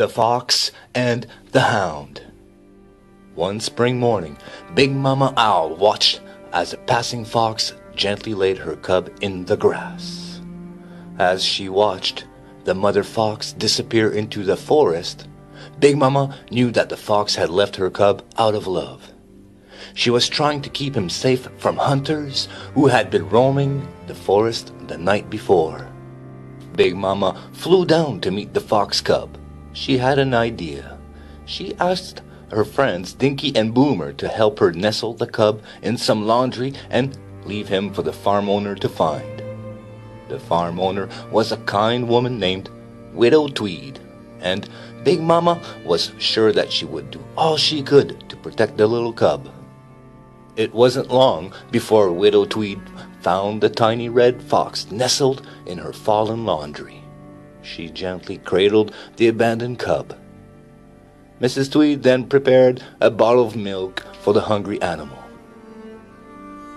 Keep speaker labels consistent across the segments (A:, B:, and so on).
A: The Fox and the Hound. One spring morning, Big Mama Owl watched as a passing fox gently laid her cub in the grass. As she watched the mother fox disappear into the forest, Big Mama knew that the fox had left her cub out of love. She was trying to keep him safe from hunters who had been roaming the forest the night before. Big Mama flew down to meet the fox cub. She had an idea. She asked her friends Dinky and Boomer to help her nestle the cub in some laundry and leave him for the farm owner to find. The farm owner was a kind woman named Widow Tweed, and Big Mama was sure that she would do all she could to protect the little cub. It wasn't long before Widow Tweed found the tiny red fox nestled in her fallen laundry. She gently cradled the abandoned cub. Mrs. Tweed then prepared a bottle of milk for the hungry animal.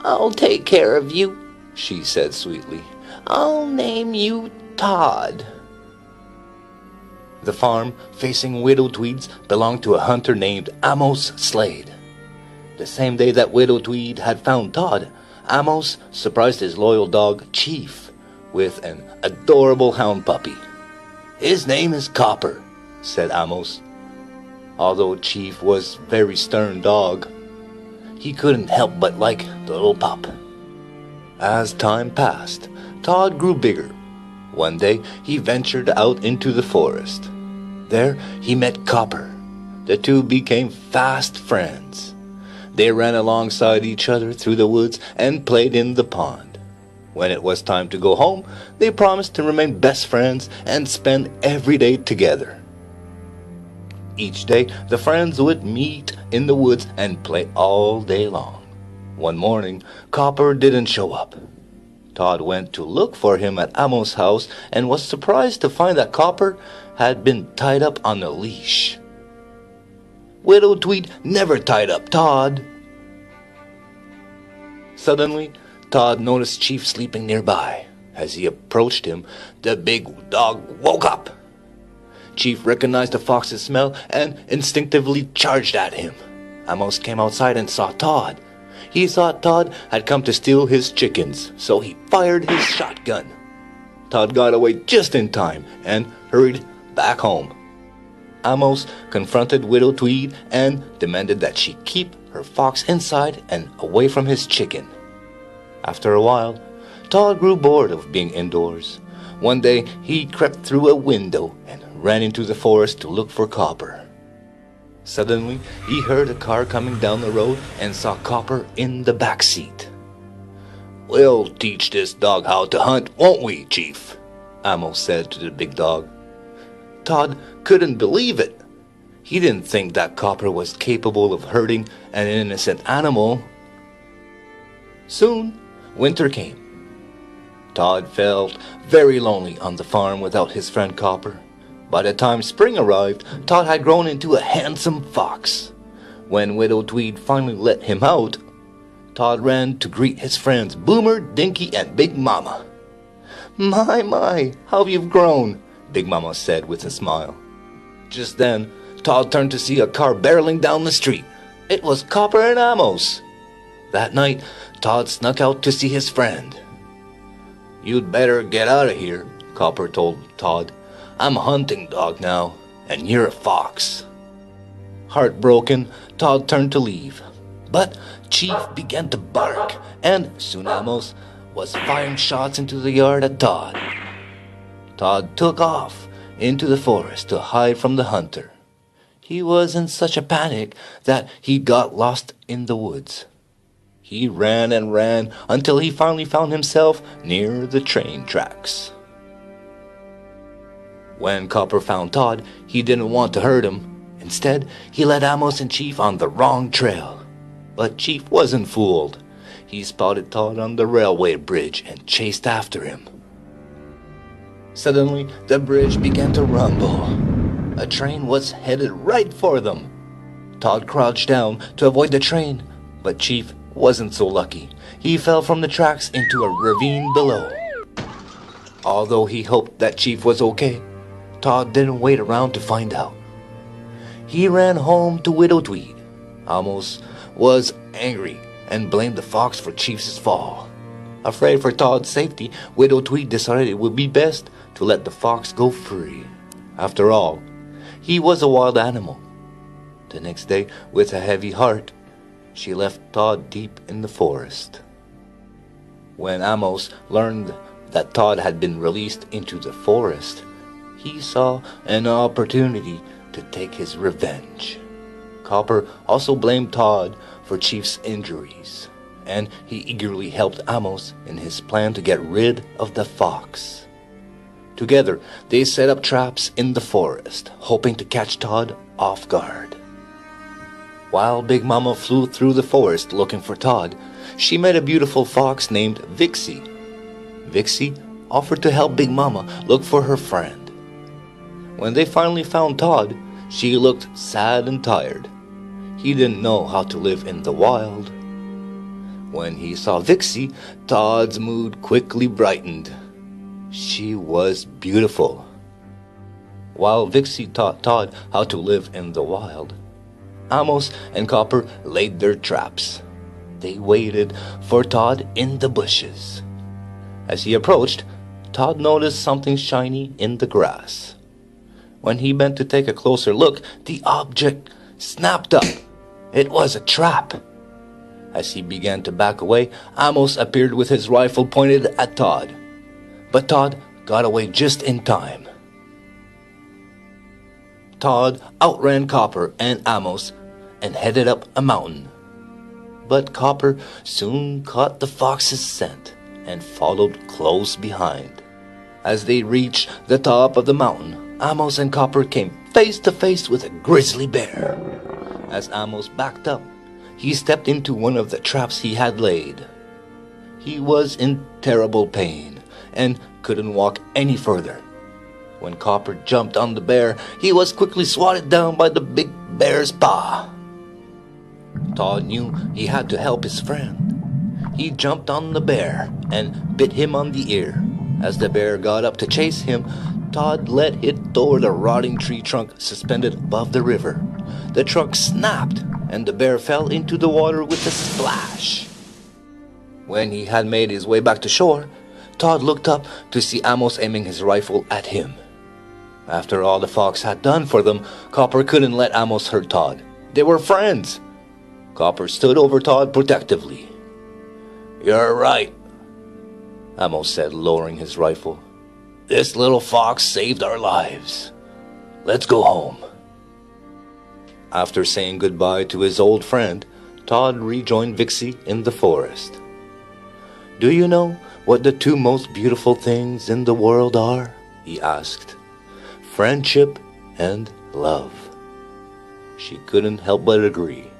B: "I'll take care of you,"
A: she said sweetly.
B: "I'll name you Todd."
A: The farm facing Widow Tweed's belonged to a hunter named Amos Slade. The same day that Widow Tweed had found Todd, Amos surprised his loyal dog, Chief, with an adorable hound puppy. "His name is Copper," said Amos. Although Chief was a very stern dog, he couldn't help but like the little pup. As time passed, Todd grew bigger. One day, he ventured out into the forest. There, he met Copper. The two became fast friends. They ran alongside each other through the woods and played in the pond. When it was time to go home, they promised to remain best friends and spend every day together. Each day, the friends would meet in the woods and play all day long. One morning, Copper didn't show up. Todd went to look for him at Amos' house and was surprised to find that Copper had been tied up on a leash. Widow Tweed never tied up Todd. Suddenly, Todd noticed Chief sleeping nearby. As he approached him, the big dog woke up. Chief recognized the fox's smell and instinctively charged at him. Amos came outside and saw Todd. He thought Todd had come to steal his chickens, so he fired his shotgun. Todd got away just in time and hurried back home. Amos confronted Widow Tweed and demanded that she keep her fox inside and away from his chicken. After a while, Todd grew bored of being indoors. One day, he crept through a window and ran into the forest to look for Copper. Suddenly, he heard a car coming down the road and saw Copper in the back seat. "We'll teach this dog how to hunt, won't we, Chief?" Amos said to the big dog. Todd couldn't believe it. He didn't think that Copper was capable of hurting an innocent animal. Soon, winter came. Todd felt very lonely on the farm without his friend Copper. By the time spring arrived, Todd had grown into a handsome fox. When Widow Tweed finally let him out, Todd ran to greet his friends Boomer, Dinky, and Big Mama. My, how you've grown," Big Mama said with a smile. Just then, Todd turned to see a car barreling down the street. It was Copper and Amos. That night, Todd snuck out to see his friend. "You'd better get out of here," Copper told Todd. "I'm a hunting dog now, and you're a fox." Heartbroken, Todd turned to leave. But Chief began to bark, and soon Amos was firing shots into the yard at Todd. Todd took off into the forest to hide from the hunter. He was in such a panic that he got lost in the woods. He ran and ran until he finally found himself near the train tracks. When Copper found Todd, he didn't want to hurt him. Instead, he led Amos and Chief on the wrong trail. But Chief wasn't fooled. He spotted Todd on the railway bridge and chased after him. Suddenly, the bridge began to rumble. A train was headed right for them. Todd crouched down to avoid the train, but Chief wasn't so lucky. He fell from the tracks into a ravine below. Although he hoped that Chief was okay, Todd didn't wait around to find out. he ran home to Widow Tweed. Amos was angry and blamed the fox for Chief's fall. Afraid for Todd's safety, Widow Tweed decided it would be best to let the fox go free. After all, he was a wild animal. The next day, with a heavy heart, she left Todd deep in the forest. When Amos learned that Todd had been released into the forest, he saw an opportunity to take his revenge. Copper also blamed Todd for Chief's injuries, and he eagerly helped Amos in his plan to get rid of the fox. Together, they set up traps in the forest, hoping to catch Todd off guard. While Big Mama flew through the forest looking for Todd, she met a beautiful fox named Vixie. Vixie offered to help Big Mama look for her friend. When they finally found Todd, she looked sad and tired. He didn't know how to live in the wild. When he saw Vixie, Todd's mood quickly brightened. She was beautiful. While Vixie taught Todd how to live in the wild, Amos and Copper laid their traps. They waited for Todd in the bushes. As he approached, Todd noticed something shiny in the grass. When he bent to take a closer look, the object snapped up. It was a trap. As he began to back away, Amos appeared with his rifle pointed at Todd. But Todd got away just in time. Todd outran Copper and Amos and headed up a mountain. But Copper soon caught the fox's scent and followed close behind. As they reached the top of the mountain, Amos and Copper came face to face with a grizzly bear. As Amos backed up, he stepped into one of the traps he had laid. He was in terrible pain and couldn't walk any further. When Copper jumped on the bear, he was quickly swatted down by the big bear's paw. Todd knew he had to help his friend. He jumped on the bear and bit him on the ear. As the bear got up to chase him, Todd let it toward a rotting tree trunk suspended above the river. The trunk snapped, and the bear fell into the water with a splash. When he had made his way back to shore, Todd looked up to see Amos aiming his rifle at him. After all the fox had done for them, Copper couldn't let Amos hurt Todd. They were friends. Copper stood over Todd protectively. "You're right," Amos said, lowering his rifle. "This little fox saved our lives. Let's go home." After saying goodbye to his old friend, Todd rejoined Vixie in the forest. "Do you know what the two most beautiful things in the world are?" he asked. "Friendship and love." She couldn't help but agree.